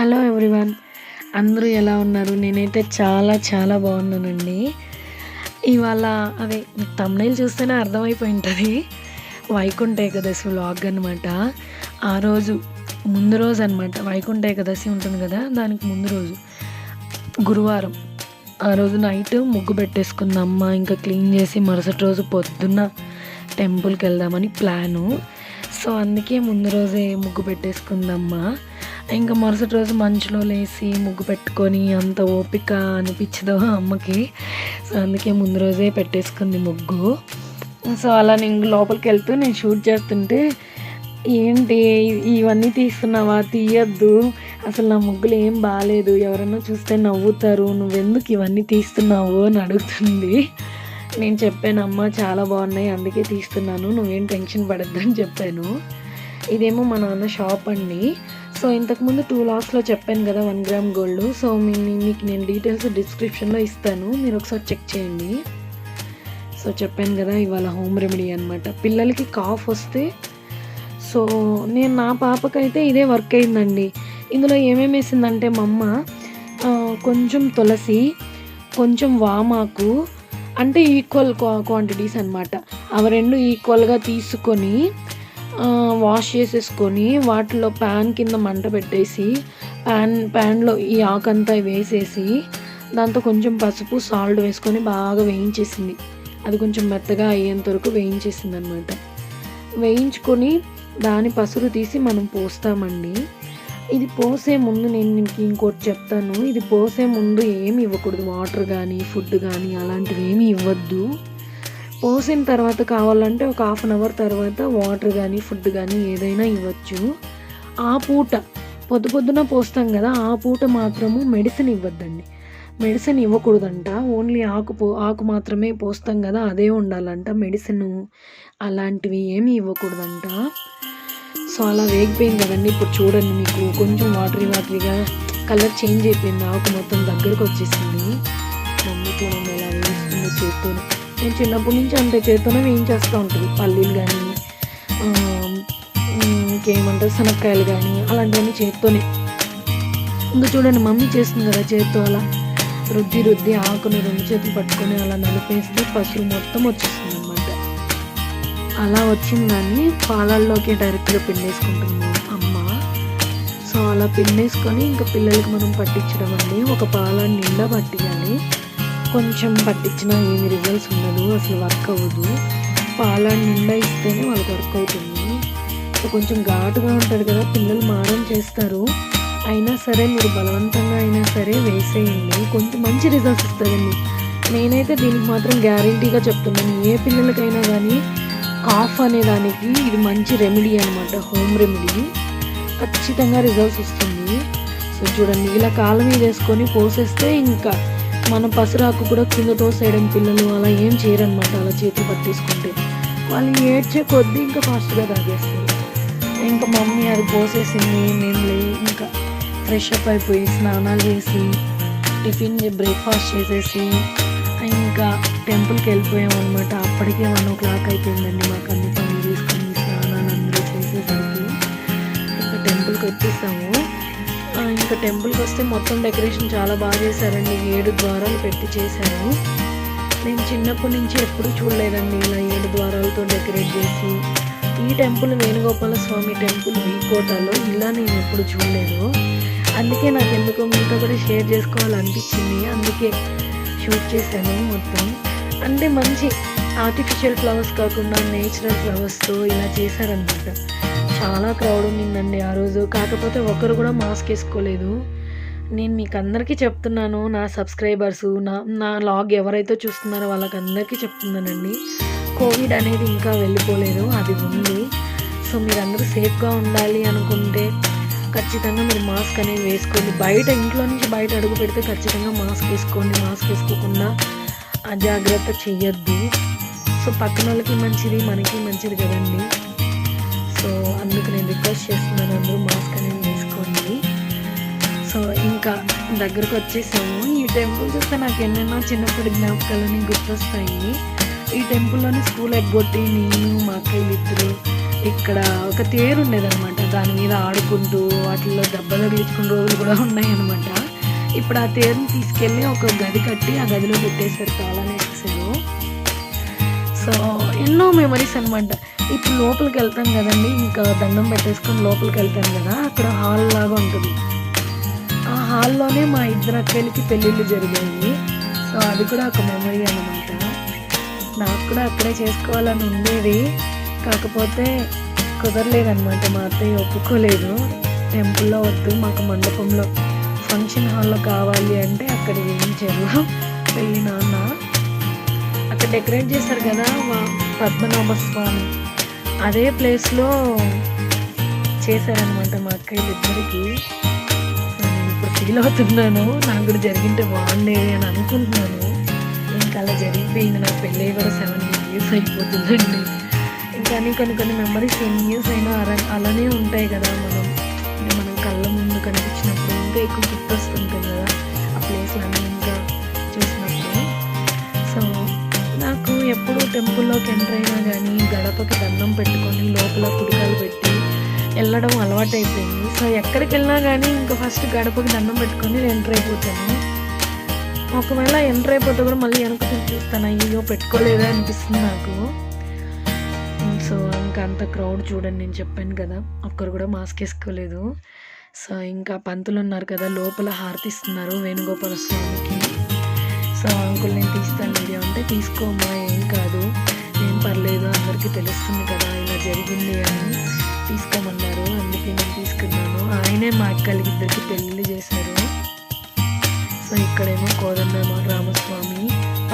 Hello everyone, అందరూ ఎలా ఉన్నారు? నేనైతే చాలా చాలా బాగున్నానండి. ఇవాళ అదే మీకు థంబ్‌నెయిల్ చూస్తేనే అర్థమైపోయి ఉంటుంది. వైకుంఠ ఏకాదశి వ్లాగ్ అనమాట. ఆ రోజు ముందు రోజు అనమాట. వైకుంఠ ఏకాదశి ఉంటుంది కదా, దానికి ముందు రోజు గురువారం. ఆ రోజు నైట్ ముగ్గు పెట్టేసుకుంది అమ్మ. ఇంకా క్లీన్ చేసి మరుసటి రోజు పొద్దున్న టెంపుల్కి వెళ్దామని ప్లాను. సో అందుకే ముందు రోజే ముగ్గు పెట్టేసుకుందమ్మ. ఇంకా మరుసటి రోజు మంచులో లేసి ముగ్గు పెట్టుకొని అంత ఓపిక అనిపించదు అమ్మకి. సో అందుకే ముందు రోజే పెట్టేసుకుంది ముగ్గు. సో అలా నేను లోపలికి వెళ్తూ నేను షూట్ చేస్తుంటే, ఏంటి ఇవన్నీ తీస్తున్నావా, తీయద్దు, అసలు నా ముగ్గులు ఏం బాగాలేదు, ఎవరైనా చూస్తే నవ్వుతారు, నువ్వెందుకు ఇవన్నీ తీస్తున్నావు అని అడుగుతుంది. నేను చెప్పాను, అమ్మ చాలా బాగున్నాయి అందుకే తీస్తున్నాను, నువ్వేం టెన్షన్ పడద్దు అని చెప్పాను. ఇదేమో మా నాన్న షాప్ అండి. సో ఇంతకుముందు 2 లాక్స్లో చెప్పాను కదా 1 గ్రామ్ గోల్డ్. సో మీకు నేను డీటెయిల్స్ డిస్క్రిప్షన్లో ఇస్తాను, మీరు ఒకసారి చెక్ చేయండి. సో చెప్పాను కదా, ఇవాళ హోమ్ రెమెడీ అనమాట. పిల్లలకి కాఫ్ వస్తే, సో నేను నా పాపకైతే ఇదే వర్క్ అయిందండి. ఇందులో ఏమేమి వేసిందంటే మా అమ్మ కొంచెం తులసి, కొంచెం వామాకు, అంటే ఈక్వల్ క్వాంటిటీస్ అనమాట. అవి రెండు ఈక్వల్గా తీసుకొని వాష్ చేసేసుకొని వాటిలో ప్యాన్ కింద మంట పెట్టేసి ప్యాన్లో ఈ ఆకంతా వేసేసి దాంతో కొంచెం పసుపు సాల్ట్ వేసుకొని బాగా వేయించేసింది. అది కొంచెం మెత్తగా అయ్యేంత వరకు వేయించేసింది అనమాట. వేయించుకొని దాని పసురు తీసి మనం పోస్తామండి. ఇది పోసే ముందు నేను మీకు ఇంకోటి చెప్తాను. ఇది పోసే ముందు ఏమి ఇవ్వకూడదు, వాటర్ కానీ ఫుడ్ కానీ అలాంటివి ఏమీ ఇవ్వద్దు. పోసిన తర్వాత కావాలంటే ఒక 1/2 అవర్ తర్వాత వాటర్ కానీ ఫుడ్ కానీ ఏదైనా ఇవ్వచ్చు. ఆ పూట పొద్దున పోస్తాం కదా, ఆ పూట మాత్రము మెడిసిన్ ఇవ్వద్దండి. మెడిసిన్ ఇవ్వకూడదంట. ఓన్లీ ఆకు మాత్రమే పోస్తాం కదా, అదే ఉండాలంట. మెడిసిన్ అలాంటివి ఏమీ ఇవ్వకూడదంట. సో అలా వేగిపోయింది కదండి. ఇప్పుడు చూడండి, మీకు కొంచెం వాటరీగా కలర్ చేంజ్ అయిపోయింది, ఆకు మొత్తం దగ్గరకు వచ్చేసింది. మమ్మీ చూడండి ఎలా వేస్తుంది చేత్తోనే. నేను చిన్నప్పటి నుంచి అంతే చేత్తోనే వేయించేస్తూ ఉంటుంది. పల్లీలు కానీ ఇంకేమంటారు శనక్కాయలు కానీ అలాంటివన్నీ చేత్తోనే. ఇంకా చూడండి మమ్మీ చేస్తుంది కదా, చేత్తో అలా రుద్ది ఆకుని 2 చేతులు పట్టుకొని అలా నలిపేస్తే పసుపు మొత్తం వచ్చేస్తుంది అనమాట. అలా వచ్చిన దాన్ని పాలల్లోకి డైరెక్ట్గా పిండేసుకుంటుంది అమ్మ. సో అలా పిండేసుకొని ఇంకా పిల్లలకి మనం పట్టించడం అండి. ఒక పాలని నిండా పట్టియాలి. కొంచెం పట్టించినా ఏమి రిజల్ట్స్ ఉండదు, అసలు వర్క్ అవ్వదు. పాలని నిండా ఇస్తేనే వాళ్ళకి వర్క్ అవుతుంది. సో కొంచెం ఘాటుగా ఉంటుంది కదా, పిల్లలు మారం చేస్తారు. అయినా సరే మీరు బలవంతంగా అయినా సరే వేసేయండి, కొంచెం మంచి రిజల్ట్స్ ఇస్తుందండి. నేనైతే దీనికి మాత్రం గ్యారంటీగా చెప్తున్నాను, ఏ పిల్లలకైనా కానీ కాఫ్ అనే దానికి ఇది మంచి రెమెడీ అనమాట. హోమ్ రెమెడీ, ఖచ్చితంగా రిజల్ట్స్ వస్తుంది. సో చూడండి, ఇలా కాళ్ళ మీద వేసుకొని పోసేస్తే ఇంకా మన పసురాకు కూడా కింద తోసేయడం పిల్లలు అలా ఏం చేయరనమాట. అలా చేతులు పట్టేసుకుంటే వాళ్ళు ఏడ్చే కొద్దీ ఇంకా ఫాస్ట్గా తాగేస్తారు. ఇంకా మమ్మీ అది పోసేసింది, మేము ఇంకా ఫ్రెష్ అప్ అయిపోయి స్నానాలు చేసి టిఫిన్ బ్రేక్ఫాస్ట్ చేసేసి ఇంకా టెంపుల్కి వెళ్ళిపోయాం అనమాట. అప్పటికే 1 o'clock అయిపోయిందండి. మాకు అన్ని పనులు తీసుకొని స్నానాలు అందరూ చేసేసరికి ఇంకా టెంపుల్కి వచ్చేసాము. ఇంకా టెంపుల్కి వస్తే మొత్తం డెకరేషన్ చాలా బాగా చేశారండి. 7 ద్వారాలు పెట్టి చేశారు. నేను చిన్నప్పటి నుంచి ఎప్పుడూ చూడలేదండి ఇలా 7 ద్వారాలతో డెకరేట్ చేసి. ఈ టెంపుల్ వేణుగోపాల స్వామి టెంపుల్ వీకోటలో ఇలా నేను ఎప్పుడు చూడలేదు. అందుకే నాకు ఎందుకో మీతో కూడా షేర్ చేసుకోవాలనిపించింది, అందుకే షూట్ చేశాను మొత్తం. అంటే మంచి ఆర్టిఫిషియల్ ఫ్లవర్స్ కాకుండా నేచురల్ ఫ్లవర్స్తో ఇలా చేశారనమాట. చాలా క్రౌడ్ ఉండిందండి ఆ రోజు. కాకపోతే ఒకరు కూడా మాస్క్ వేసుకోలేదు. నేను మీకు అందరికీ చెప్తున్నాను, నా సబ్స్క్రైబర్స్ నా వ్లాగ్ ఎవరైతే చూస్తున్నారో వాళ్ళకందరికీ చెప్తున్నానండి, కోవిడ్ అనేది ఇంకా వెళ్ళిపోలేదు, అది ఉంది. సో మీరందరూ సేఫ్గా ఉండాలి అనుకుంటే ఖచ్చితంగా మీరు మాస్క్ అనేది వేసుకోండి. ఇంట్లో నుంచి బయట అడుగు పెడితే ఖచ్చితంగా మాస్క్ వేసుకోండి. మాస్క్ వేసుకోకుండా అజాగ్రత్త చెయ్యొద్దు. సో పక్కన వాళ్ళకి మంచిది, మనకి మంచిది కదండి. సో అందుకు నేను రిక్వెస్ట్ చేస్తున్నాను, అందరూ మాస్క్ అనేది వేసుకోండి. సో ఇంకా దగ్గరకు వచ్చేసాము. ఈ టెంపుల్ చూస్తే నాకు ఎన్నెన్నో చిన్నప్పటి జ్ఞాపకాలని గుర్తొస్తాయి. ఈ టెంపుల్లోని స్కూల్ ఎగ్గొట్టి నేను మా అక్కయ్యలు ఇద్దరు ఇక్కడ ఒక తేరు ఉండేదనమాట. దాని మీద ఆడుకుంటూ వాటిల్లో దెబ్బలు తగిలించుకున్న రోజులు కూడా ఉన్నాయన్నమాట. ఇప్పుడు ఆ తేరుని తీసుకెళ్ళి ఒక గది కట్టి ఆ గదిలో పెట్టేశారు, తాళాలు వేసేసారు. సో ఎన్నో మెమరీస్ అనమాట. ఇప్పుడు లోపలికి వెళ్తాం కదండి, ఇంకా దండం పెట్టేసుకొని లోపలికి వెళ్తాం కదా, అక్కడ హాల్ లాగా ఉంటుంది. ఆ హాల్లోనే మా ఇద్దరు అక్కలకి పెళ్ళిళ్ళు జరిగాయి. సో అది కూడా ఒక మెమరీ అనమాట. నాకు కూడా అక్కడే చేసుకోవాలని ఉండేది, కాకపోతే కుదరలేదనమాట. మా అత్తయ్య ఒప్పుకోలేదు, టెంపుల్లో వద్దు, మాకు మండపంలో ఫంక్షన్ హాల్లో కావాలి అంటే అక్కడ చేయించారు పెళ్ళి. నాన్న అక్కడ డెకరేట్ చేశారు కదా పద్మనాభ స్వామి, అదే ప్లేస్లో చేశారనమాట మా అక్కయ్యలు ఇద్దరికి. నేను ఇప్పుడు ఫీల్ అవుతున్నాను, నాకు కూడా జరిగింటే బాగుండేది అని అనుకుంటున్నాను. ఇంకా అలా జరిగిపోయింది. నాకు పెళ్ళి కూడా 7 years అయిపోతుందండి. ఇంకా కొన్ని మెమరీస్ ఎన్ని ఇయర్స్ అయినా అలానే ఉంటాయి కదా. మనం కళ్ళ ముందు కనిపించినప్పుడు ఇంకా ఎక్కువ గుర్తొస్తుంటుంది కదా ఆ ప్లేస్లన్నీ ఇంకా చూసినప్పుడు. సో నాకు ఎప్పుడు టెంపుల్లోకి ఎంటర్ అయినా కానీ గడపకి దండం పెట్టుకొని లోపల కుడికాలు పెట్టి వెళ్ళడం అలవాటు అయిపోయింది. సో ఎక్కడికి వెళ్ళినా కానీ ఇంకా ఫస్ట్ గడపకి దండం పెట్టుకొని ఎంటర్ అయిపోతాను. ఒకవేళ ఎంటర్ అయిపోతే కూడా మళ్ళీ వెనక చూస్తాను, అయ్యో పెట్టుకోలేదా అనిపిస్తుంది నాకు. సో ఇంకా అంత క్రౌడ్ చూడండి, నేను చెప్పాను కదా ఒక్కరు కూడా మాస్క్ వేసుకోలేదు. సో ఇంకా పంతులు ఉన్నారు కదా లోపల హారతిస్తున్నారు వేణుగోపాల స్వామికి. సో అంకుల్ నేను తీస్తాను వీడియో అంటే, తీసుకోమ్మా ఏం కాదు, ఏం పర్లేదు, అందరికీ తెలుస్తుంది కదా ఇలా జరిగింది అని తీసుకోమన్నారు. అందుకే నేను తీసుకున్నాను. ఆయనే మా అక్కలకి ఇద్దరికి పెళ్ళి చేశారు. సో ఇక్కడేమో కోదండరామస్వామి,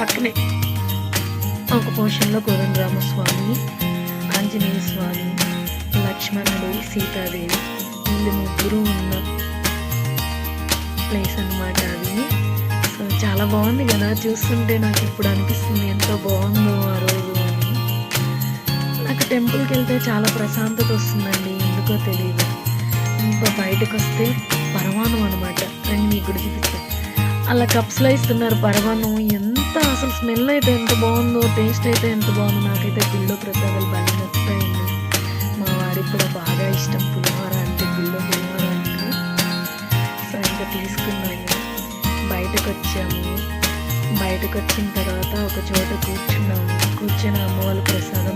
పక్కనే ఒక పోర్షన్లో కోదండరామస్వామి, ఆంజనేయ స్వామి, లక్ష్మణుడు, సీతాదేవి, వీళ్ళు ముగ్గురు ఉన్న ప్లేస్ అనమాట అది. సో చాలా బాగుంది కదా, చూస్తుంటే నాకు ఇప్పుడు అనిపిస్తుంది ఎంతో బాగుందో ఆ రోజు అని. నాకు టెంపుల్కి వెళ్తే చాలా ప్రశాంతత వస్తుందండి, ఎందుకో తెలియదు. ఇంకా బయటకు వస్తే పరమాన్నం అనమాట, రండి మీకు కూడా చూపిస్తాను. అలా కప్స్లో ఇస్తున్నారు పరమాన్నం. ఎంత అసలు స్మెల్ అయితే ఎంత బాగుందో, టేస్ట్ అయితే ఎంత బాగుందో. నాకైతే గుళ్ళో ప్రసాదాలు బాగా నచ్చుతాయండి. మా వారికి కూడా బాగా ఇష్టం పులిహోర అంటే, గుళ్ళో పులిహోర అంటే. సో ఇంకా తీసుకున్నాము, బయటకు వచ్చాము. బయటకు వచ్చిన తర్వాత ఒక చోట కూర్చున్నాము. కూర్చొని అమ్మవాళ్ళు ప్రసాదం